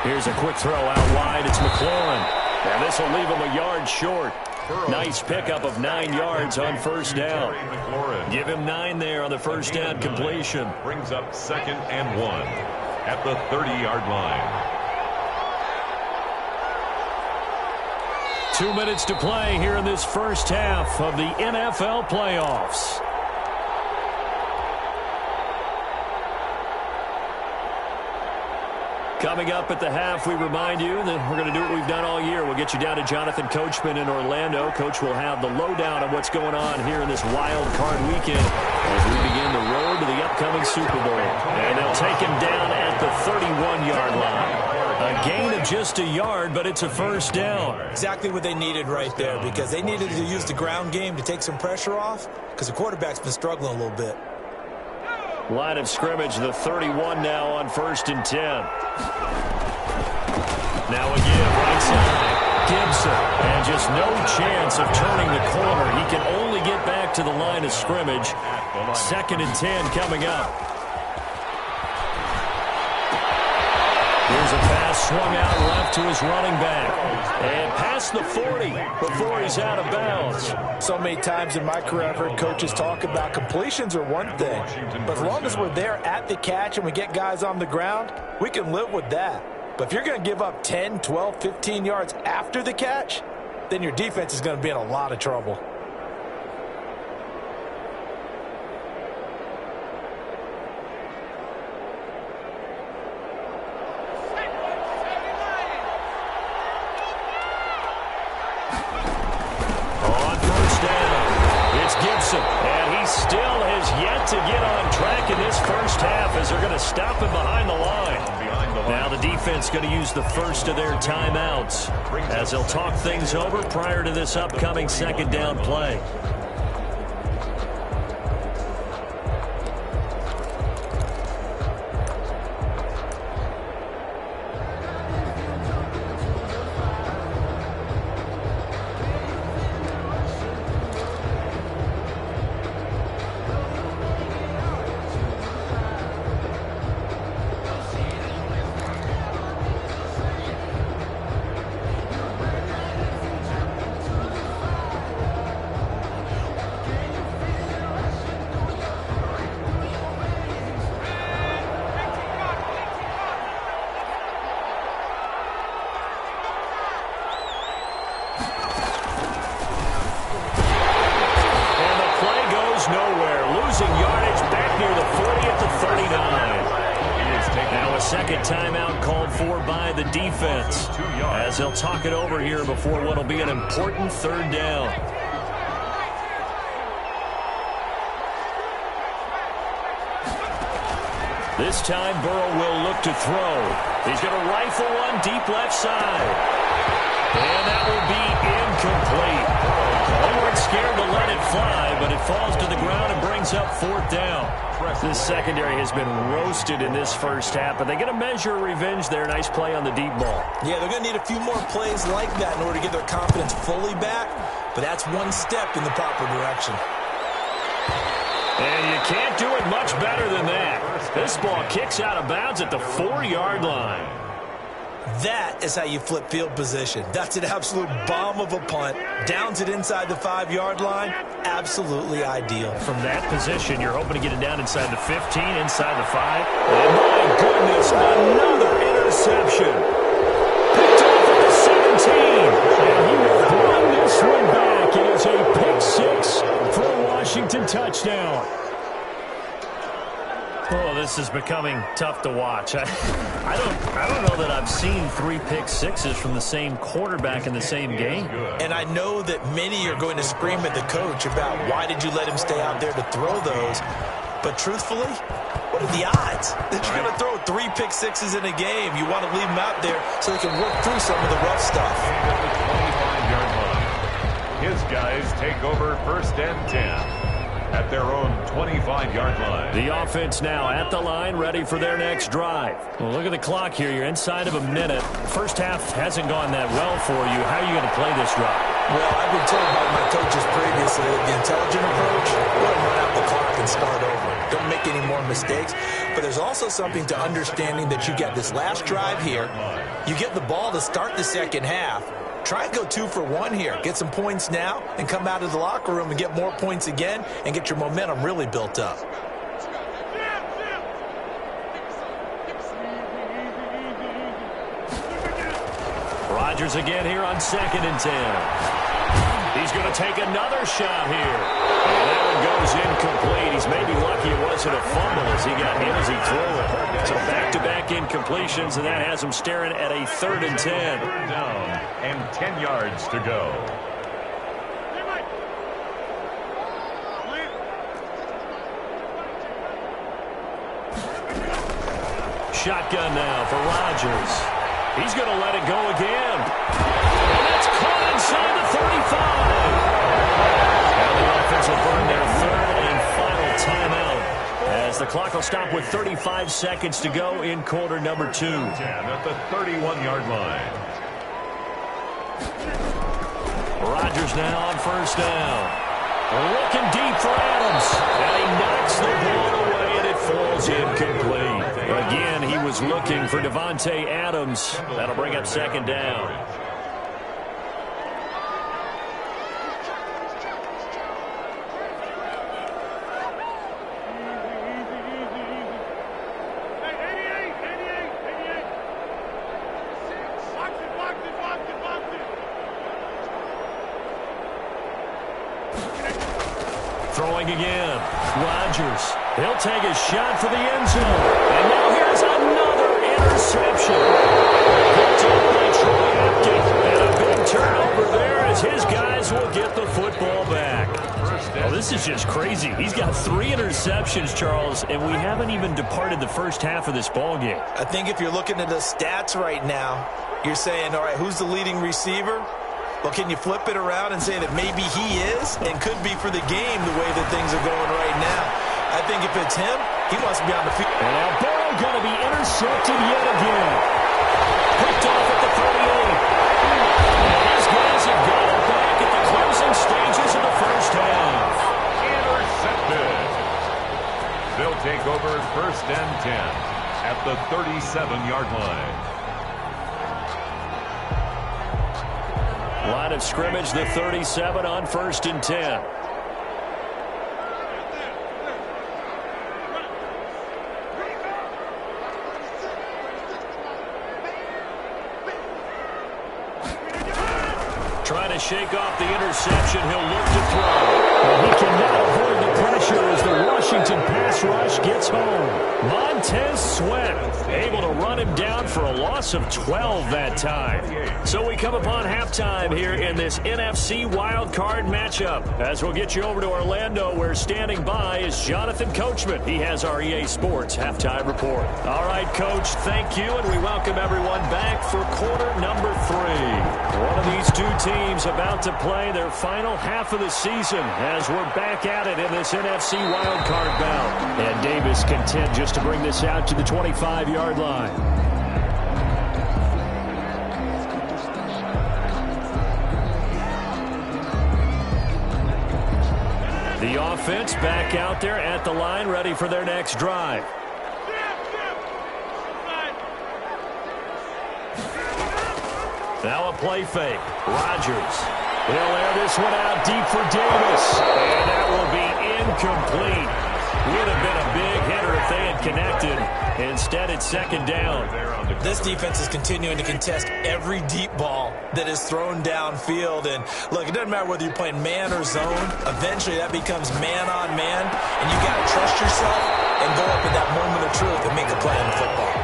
Here's a quick throw out wide. It's McLaurin. And this will leave him a yard short. Nice pickup of 9 yards on first down. Give him 9 there on the first down completion. Brings up 2nd and 1 at the 30-yard line. 2 minutes to play here in this first half of the NFL playoffs. Coming up at the half, we remind you that we're going to do what we've done all year. We'll get you down to Jonathan Coachman in Orlando. Coach will have the lowdown on what's going on here in this wild card weekend as we begin the road to the upcoming Super Bowl. And they'll take him down at the 31-yard line. A gain of just a yard, but it's a first down. Exactly what they needed right there, because they needed to use the ground game to take some pressure off, because the quarterback's been struggling a little bit. Line of scrimmage, the 31 now on 1st and 10. Now again, right side, Gibson. And just no chance of turning the corner. He can only get back to the line of scrimmage. 2nd and 10 coming up. Here's a pass swung out left to his running back. And past the 40 before he's out of bounds. So many times in my career, I've heard coaches talk about completions are one thing. But as long as we're there at the catch and we get guys on the ground, we can live with that. But if you're going to give up 10, 12, 15 yards after the catch, then your defense is going to be in a lot of trouble. And he still has yet to get on track in this first half as they're going to stop him behind the line. Now the defense going to use the first of their timeouts as they'll talk things over prior to this upcoming 2nd down play. Second timeout called for by the defense as they'll talk it over here before what will be an important 3rd down. This time Burrow will look to throw. He's going to rifle one deep left side. And that will be incomplete. They weren't scared to let it fly, but it falls to the ground and brings up 4th down. This secondary has been roasted in this first half, but they're going to measure revenge there. Nice play on the deep ball. Yeah, they're going to need a few more plays like that in order to get their confidence fully back, but that's one step in the proper direction. And you can't do it much better than that. This ball kicks out of bounds at the 4-yard line. That is how you flip field position. That's an absolute bomb of a punt. Downs it inside the 5-yard line. Absolutely ideal. From that position, you're hoping to get it down inside the 15, inside the 5. And my goodness, another interception. Picked off at the 17. And he will bring this one back. It is a pick 6 for a Washington touchdown. Oh, this is becoming tough to watch. I don't know that I've seen 3 pick sixes from the same quarterback in the same game. And I know that many are going to scream at the coach about why did you let him stay out there to throw those. But truthfully, what are the odds that you're going to throw 3 pick sixes in a game? You want to leave them out there so they can work through some of the rough stuff. His guys take over 1st and 10. At their own 25-yard line. The offense now at the line, ready for their next drive. Well, look at the clock here. You're inside of a minute. First half hasn't gone that well for you. How are you going to play this drive? Well, I've been told by my coaches previously that the intelligent approach, go ahead and run out the clock and start over. Don't make any more mistakes. But there's also something to understanding that you get this last drive here. You get the ball to start the second half. Try and go 2 for 1 here. Get some points now and come out of the locker room and get more points again and get your momentum really built up. Rodgers again here on 2nd and 10. He's going to take another shot here. And that one goes incomplete. He's maybe lucky it wasn't a fumble as he got hit as he threw it. So back-to-back incompletions, and that has him staring at a 3rd and 10. Third down and 10 yards to go. Shotgun now for Rodgers. He's going to let it go again. And that's caught inside the 35. And the offense will burn their 3rd and final timeout as the clock will stop with 35 seconds to go in quarter number 2. 10 at the 31-yard line. Rodgers now on 1st down. Looking deep for Adams. And he knocks the ball away, and it falls incomplete. Again, he was looking for Devontae Adams. That'll bring up 2nd down. Throwing again. Rodgers. He'll take a shot for the end zone. And now here's another interception. Picked up by Troy Apke. And a big turnover there as his guys will get the football back. Well, this is just crazy. He's got 3 interceptions, Charles, and we haven't even departed the first half of this ball game. I think if you're looking at the stats right now, you're saying, all right, who's the leading receiver? Well, can you flip it around and say that maybe he is and could be for the game the way that things are going right now? I think if it's him, he wants to be on the field. And now Burrow going to be intercepted yet again. Picked off at the 38. And his guys have got it back at the closing stages of the first half. Intercepted. They'll take over 1st and 10 at the 37-yard line. Line of scrimmage, the 37 on 1st and 10. Trying to shake off the interception. He'll look to throw. Well, he cannot avoid the pressure as the Washington pass rush gets home. Montez Sweat able to run him down for a loss of 12 that time. So we come upon halftime here in this NFC wildcard matchup. As we'll get you over to Orlando, where standing by is Jonathan Coachman. He has our EA Sports halftime report. All right, Coach, thank you, and we welcome everyone back for quarter number 3. One of these two teams about to play their final half of the season as we're back at it in this NFC wildcard bout. And Davis content just to bring this out to the 25-yard line. The offense back out there at the line, ready for their next drive. Now a play fake. Rodgers. He'll air this one out deep for Davis. And that will be incomplete. Would have been a big hitter if they had connected. Instead, it's 2nd down. This defense is continuing to contest every deep ball that is thrown downfield. And, look, it doesn't matter whether you're playing man or zone. Eventually, that becomes man-on-man. And you got to trust yourself and go up at that moment of truth and make a play in football.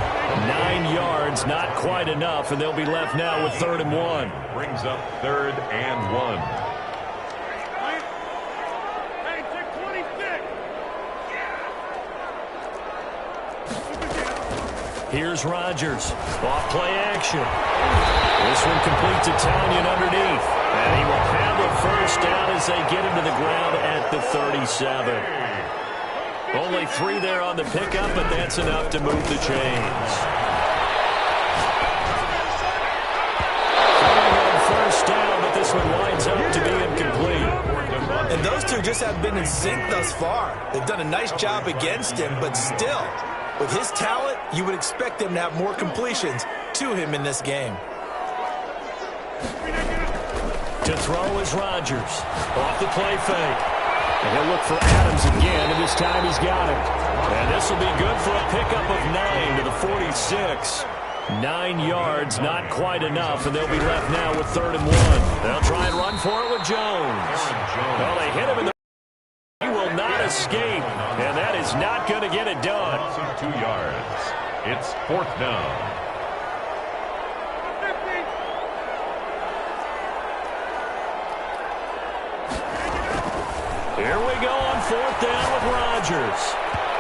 9 yards, not quite enough, and they'll be left now with 3rd and 1. Brings up 3rd and 1. Here's Rodgers. Off play action. This one complete to Townsend underneath. And he will have a first down as they get him to the ground at the 37. Only 3 there on the pickup, but that's enough to move the chains. Coming on 1st down, but this one winds up And those two just have been in sync thus far. They've done a nice job against him, but still, with his talent, you would expect them to have more completions to him in this game. To throw is Rodgers. Off the play fake. And he'll look for Adams again, and this time he's got him. And this will be good for a pickup of 9 to the 46. 9 yards, not quite enough, and they'll be left now with 3rd and 1. They'll try and run for it with Jones. Well, they hit him in the... He will not escape, and that is not going to get it done. 2 yards. It's 4th down. Here we go on 4th down with Rodgers.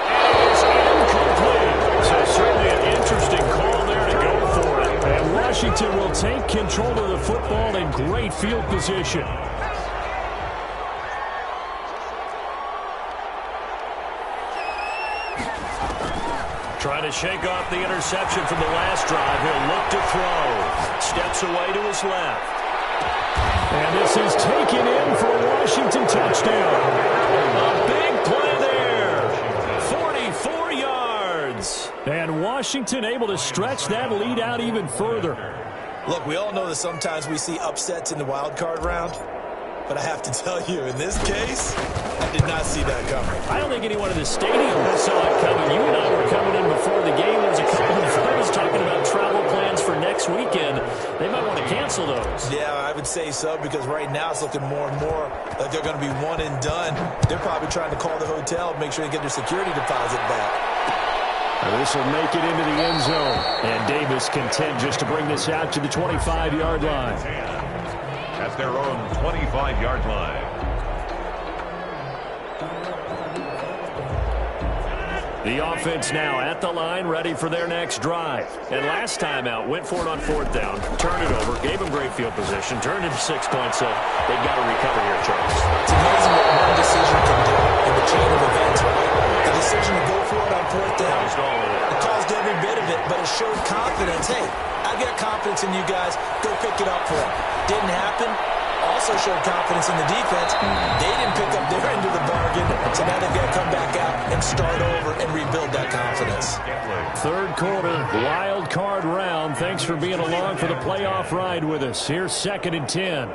It's incomplete. So certainly an interesting call there to go for it. And Washington will take control of the football in great field position. Trying to shake off the interception from the last drive. He'll look to throw. Steps away to his left. And this is taken in for a Washington touchdown. A big play there. 44 yards. And Washington able to stretch that lead out even further. Look, we all know that sometimes we see upsets in the wild card round. But I have to tell you, in this case, I did not see that coming. I don't think anyone in the stadium saw it coming. You and I were coming in before the game. There's a couple of friends talking about travel plans for next weekend. They might want to cancel those. Yeah, I would say so, because right now it's looking more and more like they're going to be one and done. They're probably trying to call the hotel and make sure they get their security deposit back. And this will make it into the end zone. And Davis content just to bring this out to the 25-yard line. At their own 25-yard line. The offense now at the line, ready for their next drive. And last time out, went for it on 4th down, turned it over, gave them great field position, turned into 6 points, so they've got to recover here, Charles. It's amazing what one decision can do in the chain of events, right? The decision to go for it on 4th down, it caused every bit of it, but it showed confidence. Hey, I got confidence in you guys. Go pick it up for them. Didn't happen. Also showed confidence in the defense. They didn't pick up their end of the bargain, so now they've got to come back out and start over and rebuild that confidence. 3rd quarter, wild card round. Thanks for being along for the playoff ride with us. Here's 2nd and 10.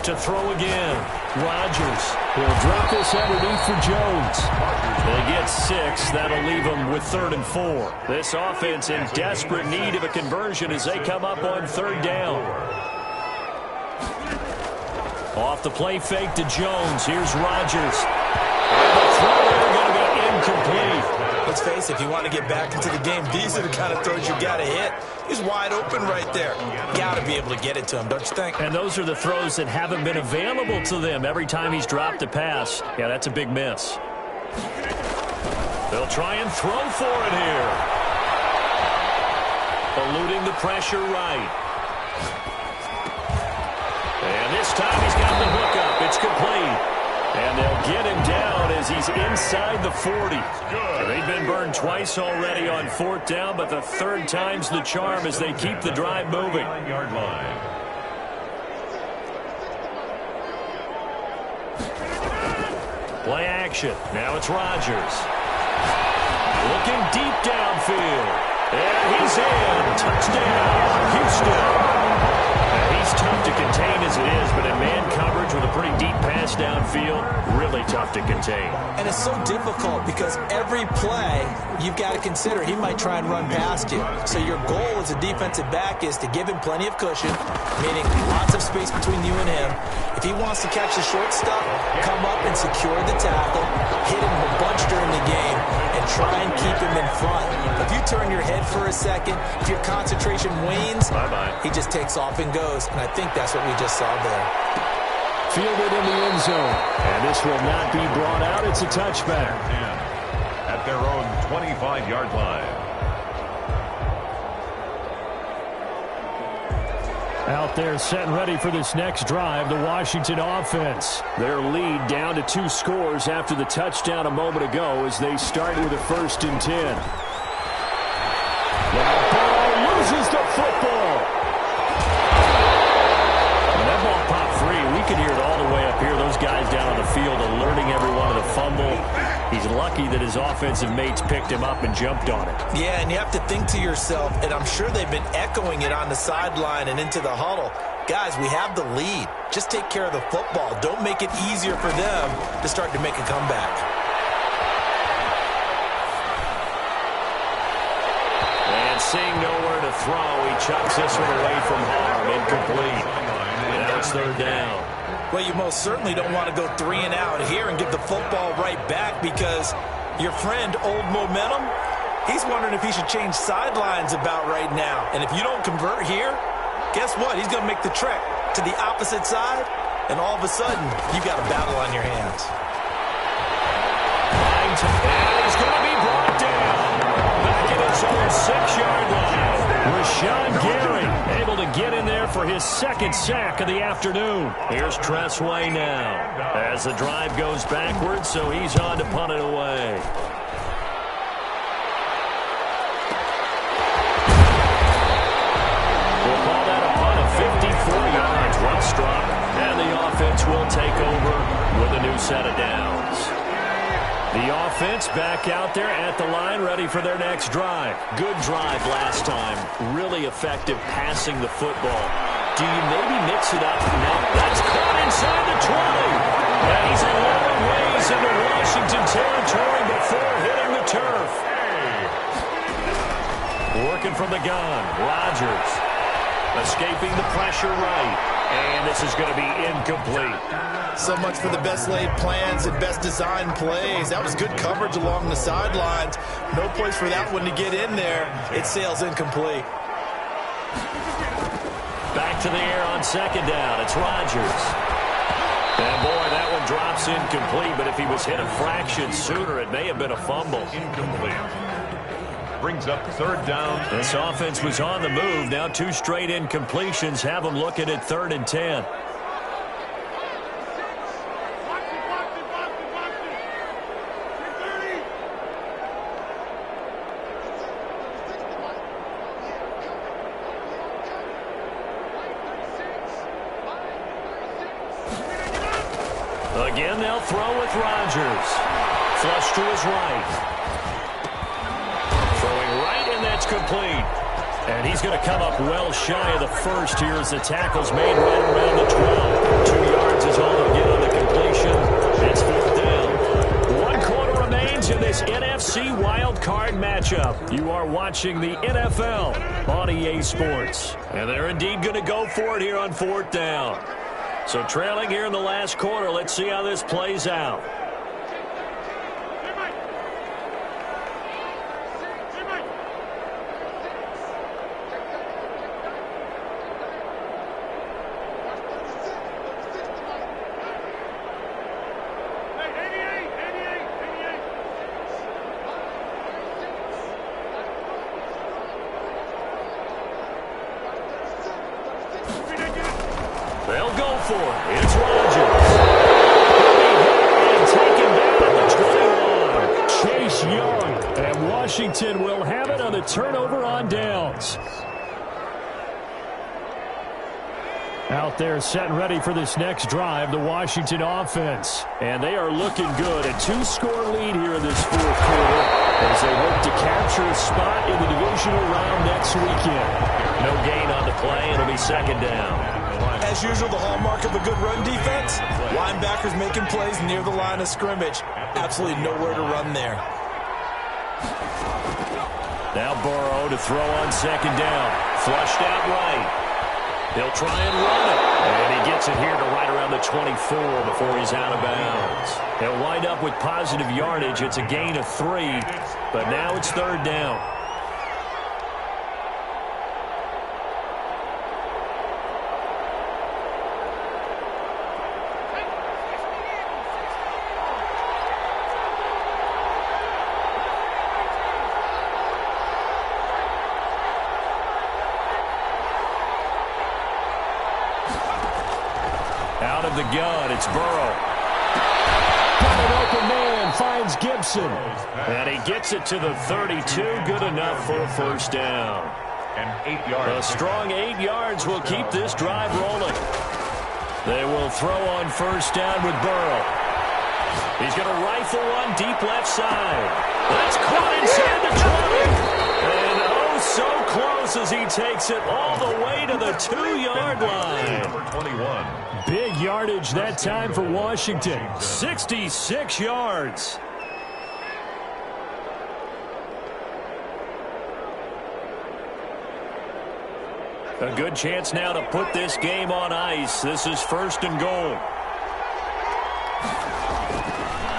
To throw again. Rodgers will drop this underneath for Jones. They get 6. That'll leave them with 3rd and 4. This offense in desperate need of a conversion as they come up on 3rd down. Off the play fake to Jones. Here's Rodgers. And the throw there going to be incomplete. Let's face it, if you want to get back into the game, these are the kind of throws you got to hit. He's wide open right there. Got to be able to get it to him, don't you think? And those are the throws that haven't been available to them every time he's dropped a pass. Yeah, that's a big miss. They'll try and throw for it here. Eluding the pressure right. And this time he's got the hook up. It's complete. And they'll get him down as he's inside the 40. They've been burned twice already on 4th down, but the 3rd time's the charm as they keep the drive moving. 9-yard line. Play action. Now it's Rodgers. Looking deep downfield. And he's in. Touchdown, Houston. He's tough to contain as it is, but in man coverage with a pretty deep pass downfield, really tough to contain. And it's so difficult because every play you've got to consider he might try and run past you. So your goal as a defensive back is to give him plenty of cushion, meaning lots of space between you and him. If he wants to catch the short stuff, come up and secure the tackle, hit him a bunch during the game, and try and keep him in front. If you turn your head for a second, if your concentration wanes, he just takes off and goes. And I think that's what we just saw there. Fielded in the end zone. And this will not be brought out. It's a touchback. At their own 25-yard line. Out there set and ready for this next drive, the Washington offense. Their lead down to 2 scores after the touchdown a moment ago as they start with a 1st and 10. Now Ball loses the football. those guys down on the field alerting everyone of the fumble. He's lucky that his offensive mates picked him up and jumped on it. Yeah, and you have to think to yourself, and I'm sure they've been echoing it on the sideline and into the huddle. Guys, we have the lead. Just take care of the football. Don't make it easier for them to start to make a comeback. And seeing nowhere to throw, he chucks this one away from harm. Incomplete. And now it's third down. Well, you most certainly don't want to go 3 and out here and give the football right back, because your friend, Old Momentum, he's wondering if he should change sidelines about right now. And if you don't convert here, guess what? He's going to make the trek to the opposite side, and all of a sudden, you've got a battle on your hands. And he's going to be brought down. Back at his own 6-yard line. Rashawn Gary able to get in there for his second sack of the afternoon. Here's Tressway now as the drive goes backwards, so he's on to punt it away. We'll call that a punt of 54 yards. One struck, and the offense will take over with a new set of downs. The offense back out there at the line, ready for their next drive. Good drive last time. Really effective passing the football. Do you maybe mix it up? No, that's caught inside the 20. And he's a long ways into Washington territory before hitting the turf. Working from the gun, Rodgers. Escaping the pressure right. And this is going to be incomplete. So much for the best laid plans and best designed plays. That was good coverage along the sidelines. No place for that one to get in there. It sails incomplete. Back to the air on second down. It's Rodgers. And boy, that one drops incomplete, but if he was hit a fraction sooner, it may have been a fumble. Incomplete. Brings up third down. This offense was on the move. Now 2 straight incompletions have them looking at 3rd and 10. Again, they'll throw with Rodgers. Flush to his right. Throwing right, and that's complete. And he's going to come up well shy of the first here as the tackle's made right around the 12. 2 yards is all they'll get on the completion. It's 4th down. 1 quarter remains in this NFC Wild Card matchup. You are watching the NFL on EA Sports. And they're indeed going to go for it here on 4th down. So trailing here in the last quarter, let's see how this plays out. They'll go for it. It's Rodgers. And taken down at the 21. Chase Young. And Washington will have it on the turnover on downs. Out there set and ready for this next drive, the Washington offense. And they are looking good. A 2-score lead here in this 4th quarter as they hope to capture a spot in the divisional round next weekend. No gain on the play. It'll be 2nd down. As usual, the hallmark of a good run defense, linebackers making plays near the line of scrimmage. Absolutely nowhere to run there. Now Burrow to throw on 2nd down. Flushed out right. He'll try and run it. And he gets it here to right around the 24 before he's out of bounds. He'll wind up with positive yardage. It's a gain of 3, but now it's 3rd down. Out of the gun, it's Burrow. Got an open man, finds Gibson. And he gets it to the 32, good enough for a 1st down. And 8 yards. A strong 8 yards will keep this drive rolling. They will throw on first down with Burrow. He's going to rifle one deep left side. That's caught inside the 20. And oh, so close as he takes it all the way to the 2-yard line. Number 21. Big yardage that time for Washington. 66 yards. A good chance now to put this game on ice. This is first and goal.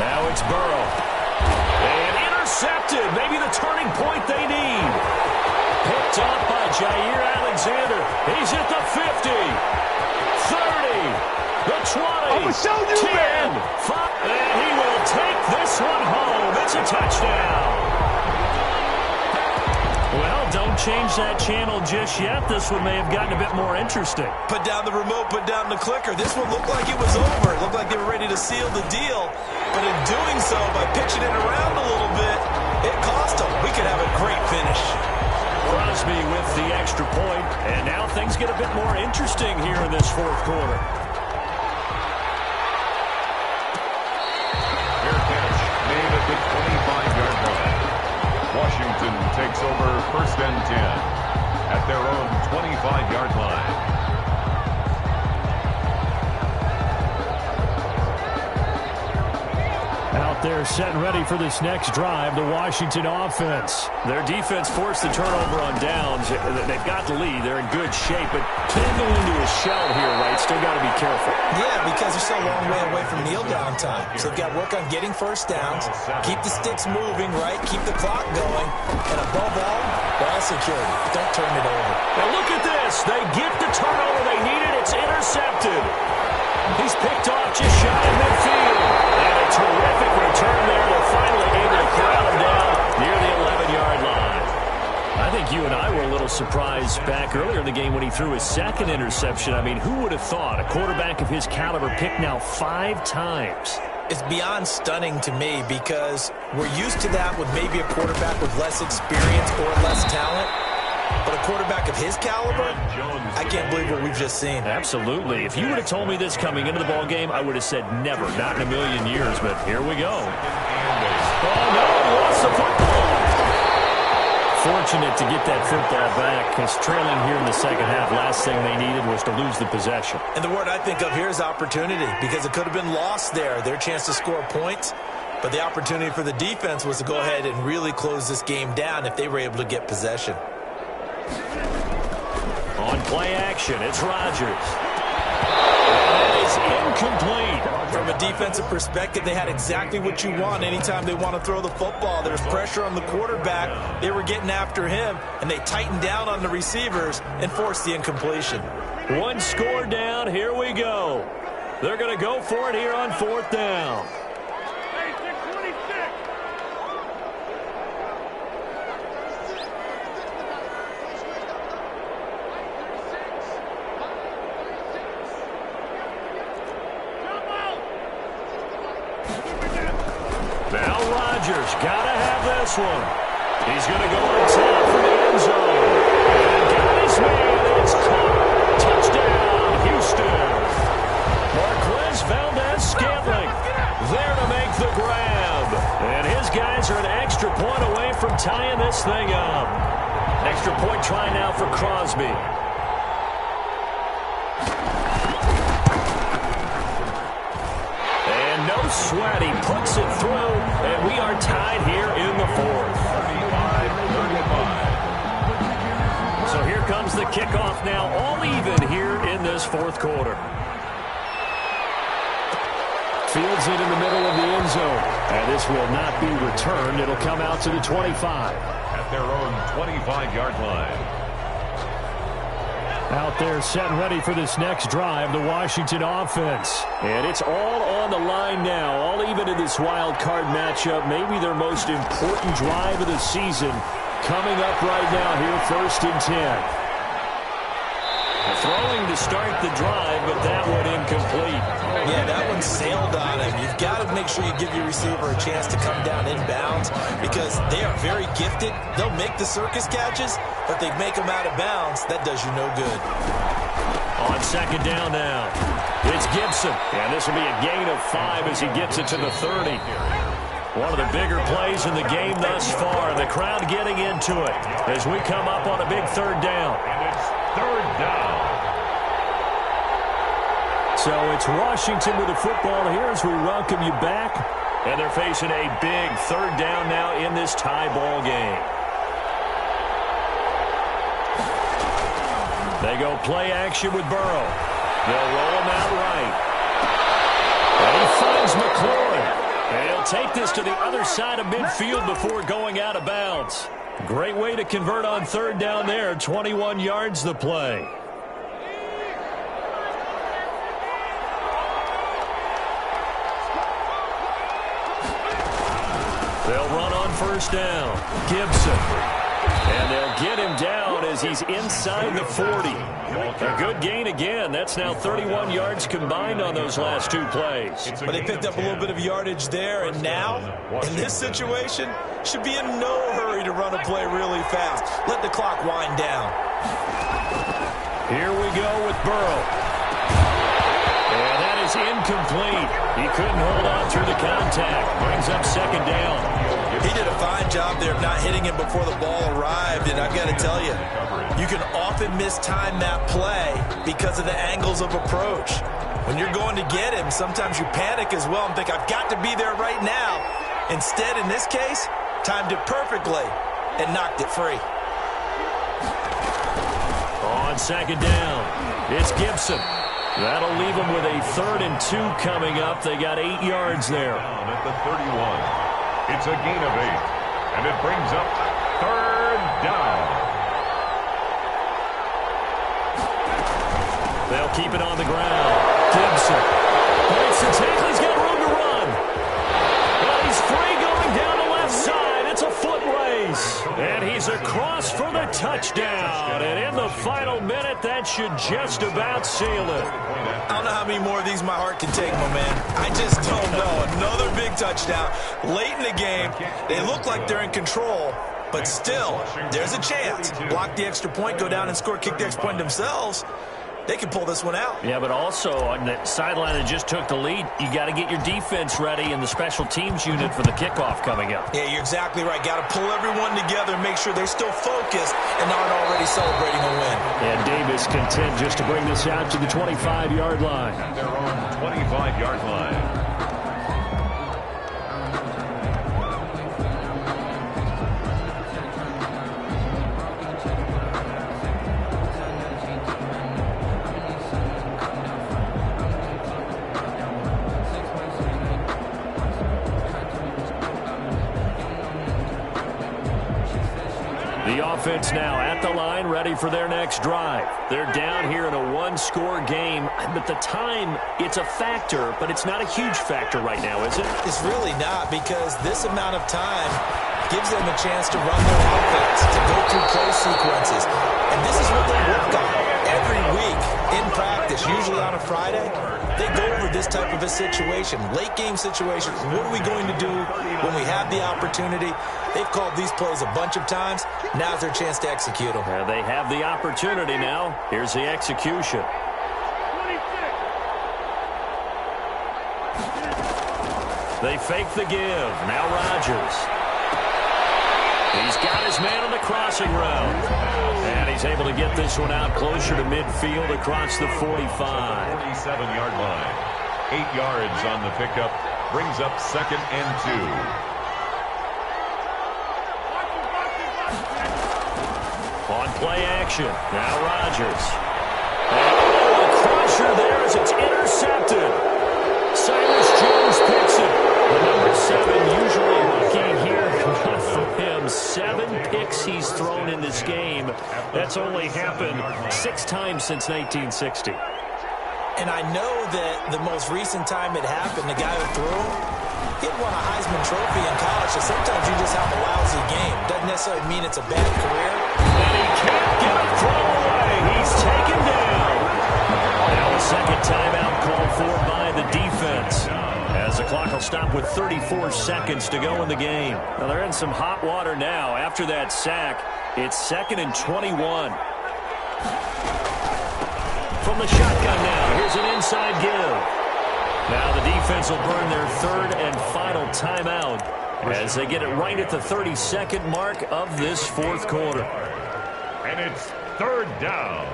Now it's Burrow. And intercepted. Maybe the turning point they need. Picked off by Jair Alexander. He's at the 50. 30. The 20. I'm going to show you, 10. man. 5. And he will take this one home. It's a touchdown. Well, don't change that channel just yet. This one may have gotten a bit more interesting. Put down the remote, put down the clicker. This one looked like it was over. It looked like they were ready to seal the deal. But in doing so, by pitching it around a little bit, it cost them. We could have a great finish. Crosby with the extra point, and now things get a bit more interesting here in this fourth quarter. Fair catch made at the 25-yard line. Washington takes over first and 10 at their own 25-yard line. Out there set and ready for this next drive, the Washington offense. Their defense forced the turnover on downs. They've got the lead. They're in good shape, but can't go into a shell here, right? Still got to be careful. Yeah, because they're still a long way away from kneel down time. So they've got to work on getting first downs, keep the sticks moving, right? Keep the clock going. And above all, ball security. Don't turn it over. Now look at this. They get the turnover they needed. It's intercepted. He's picked off just shy of midfield. And a terrific return there. They're finally able to corral him down near the 11-yard line. I think you and I were a little surprised back earlier in the game when he threw his second interception. I mean, who would have thought a quarterback of his caliber picked now 5 times? It's beyond stunning to me because we're used to that with maybe a quarterback with less experience or less talent. But a quarterback of his caliber, I can't believe what we've just seen. Absolutely. If you would have told me this coming into the ball game, I would have said never, not in a million years. But here we go. Oh, no, lost the football. Fortunate to get that football back, because trailing here in the second half, last thing they needed was to lose the possession. And the word I think of here is opportunity, because it could have been lost there, their chance to score points. But the opportunity for the defense was to go ahead and really close this game down if they were able to get possession. On play action, it's Rodgers. That is incomplete. From a defensive perspective, they had exactly what you want anytime they want to throw the football. There's pressure on the quarterback. They were getting after him, and they tightened down on the receivers and forced the incompletion. One score down. Here we go. They're going to go for it here on fourth down. Now Rodgers got to have this one. He's going to go on top for the end zone. And got his man. It's caught. Touchdown, Houston. Marquez Valdez-Scantling there to make the grab. And his guys are an extra point away from tying this thing up. Extra point try now for Crosby. No sweat, he puts it through, and we are tied here in the fourth. 35-35. So here comes the kickoff now, all even here in this fourth quarter. Fields it in the middle of the end zone, and this will not be returned. It'll come out to the 25. At their own 25-yard line. Out there set and ready for this next drive, the Washington offense. And it's all on the line now, all even in this wild card matchup. Maybe their most important drive of the season coming up right now here, first and 10. Throwing to start the drive, but that one incomplete. Yeah, that one sailed on him. You've got to make sure you give your receiver a chance to come down inbounds because they are very gifted. They'll make the circus catches, but they make them out of bounds. That does you no good. On On second down now, it's Gibson. And this will be a gain of 5 as he gets it to the 30. One of the bigger plays in the game thus far. The crowd getting into it as we come up on a big third down. And it's third down. So it's Washington with the football here as we welcome you back. And they're facing a big third down now in this tie ball game. They go play action with Burrow. They'll roll him out right. And he finds McLaurin. And he'll take this to the other side of midfield before going out of bounds. Great way to convert on third down there. 21 yards the play. They'll run on first down. Gibson. And they'll get him down as he's inside the 40. A good gain again. That's now 31 yards combined on those last 2 plays. But they picked up a little bit of yardage there, and now, in this situation, should be in no hurry to run a play really fast. Let the clock wind down. Here we go with Burrow. And that is incomplete. He couldn't hold on through the contact. Brings up second down. He did a fine job there of not hitting him before the ball arrived, and I've got to tell you, you can often mistime that play because of the angles of approach. When you're going to get him, sometimes you panic as well and think, I've got to be there right now. Instead, in this case, timed it perfectly and knocked it free. On second down, it's Gibson. That'll leave them with a 3rd and 2 coming up. They got 8 yards there. At the 31. It's a gain of 8, and it brings up third down. They'll keep it on the ground. Gibson breaks the tackle. He's got room to run. Well, he's free going down the left side. It's a foot race. And he's across for the touchdown. And in the final minute, that should just about seal it. I don't know how many more of these my heart can take, my man. I just don't know. Another big touchdown. Late in the game, they look like they're in control, but still, there's a chance. Block the extra point, go down and score, kick the extra point themselves. They can pull this one out. Yeah, but also on the sideline that just took the lead, you got to get your defense ready in the special teams unit for the kickoff coming up. Yeah, you're exactly right. Got to pull everyone together and make sure they're still focused and aren't already celebrating a win. And Davis content just to bring this out to the 25-yard line. At their own 25-yard line. The offense now at the line, ready for their next drive. They're down here in a one-score game, but the time, it's a factor, but it's not a huge factor right now, is it? It's really not, because this amount of time gives them a chance to run their offense, to go through play sequences. And this is what they work on every week in practice, usually on a Friday. They go over this type of a situation, late game situation. What are we going to do when we have the opportunity? They've called these plays a bunch of times. Now's their chance to execute them. They have the opportunity now. Here's the execution. They fake the give. Now Rodgers. He's got his man on the crossing route. And he's able to get this one out closer to midfield across the 45. 47-yard line. 8 yards on the pickup. Brings up 2nd and 2. On play action. Now Rodgers. Oh, a crusher there as it's intercepted. Cyrus Jones picks it. The number 7 usually lucky here. Not for him. 7 picks he's thrown in this game. That's only happened 6 times since 1960. And I know that the most recent time it happened, the guy who threw, he had won a Heisman Trophy in college, so sometimes you just have a lousy game. Doesn't necessarily mean it's a bad career. And he can't get a throw away. He's taken down. Now a second timeout called for by the defense, as the clock will stop with 34 seconds to go in the game. Now they're in some hot water now. After that sack, it's 2nd and 21. from the shotgun now. Here's an inside give. Now the defense will burn their third and final timeout as they get it right at the 32nd mark of this fourth quarter. And it's third down.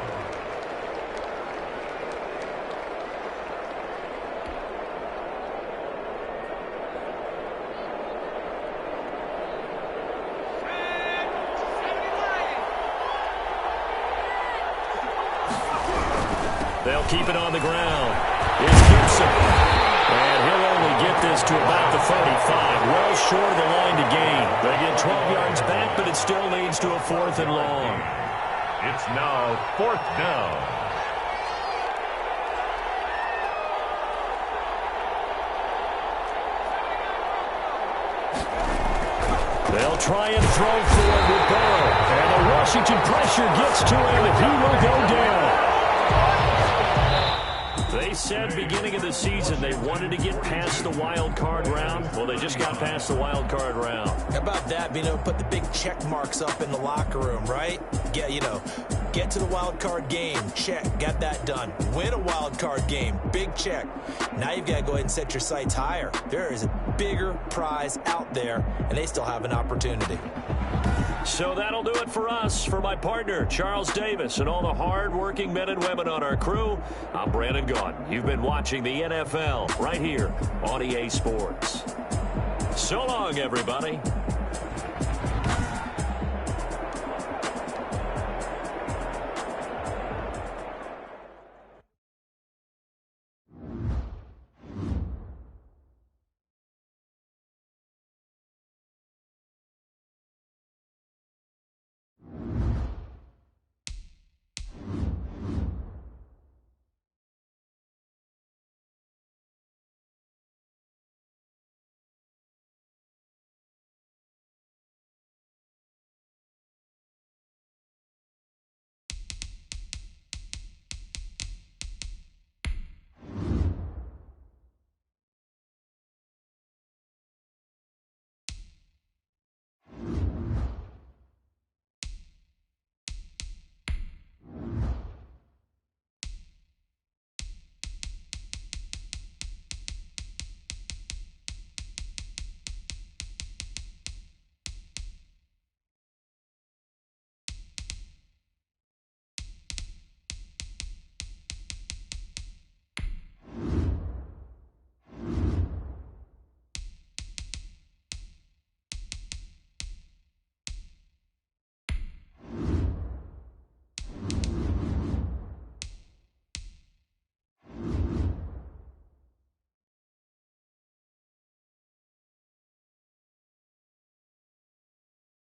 They'll keep it on the ground. It's Gibson. And he'll only get this to about the 35. Well short of the line to gain. They get 12 yards back, but it still leads to a 4th and long. It's now 4th down. They'll try and throw for it with Burrow. And the Washington pressure gets to him, and he will go down. They said beginning of the season they wanted to get past the wild card round. Well, they just got past the wild card round. How about that, being able to put the big check marks up in the locker room, right? Get to the wild card game. Check. Got that done. Win a wild card game. Big check. Now you've got to go ahead and set your sights higher. There is a bigger prize out there, and they still have an opportunity. So that'll do it for us. For my partner, Charles Davis, and all the hard-working men and women on our crew, I'm Brandon Gaudin. You've been watching the NFL right here on EA Sports. So long, everybody.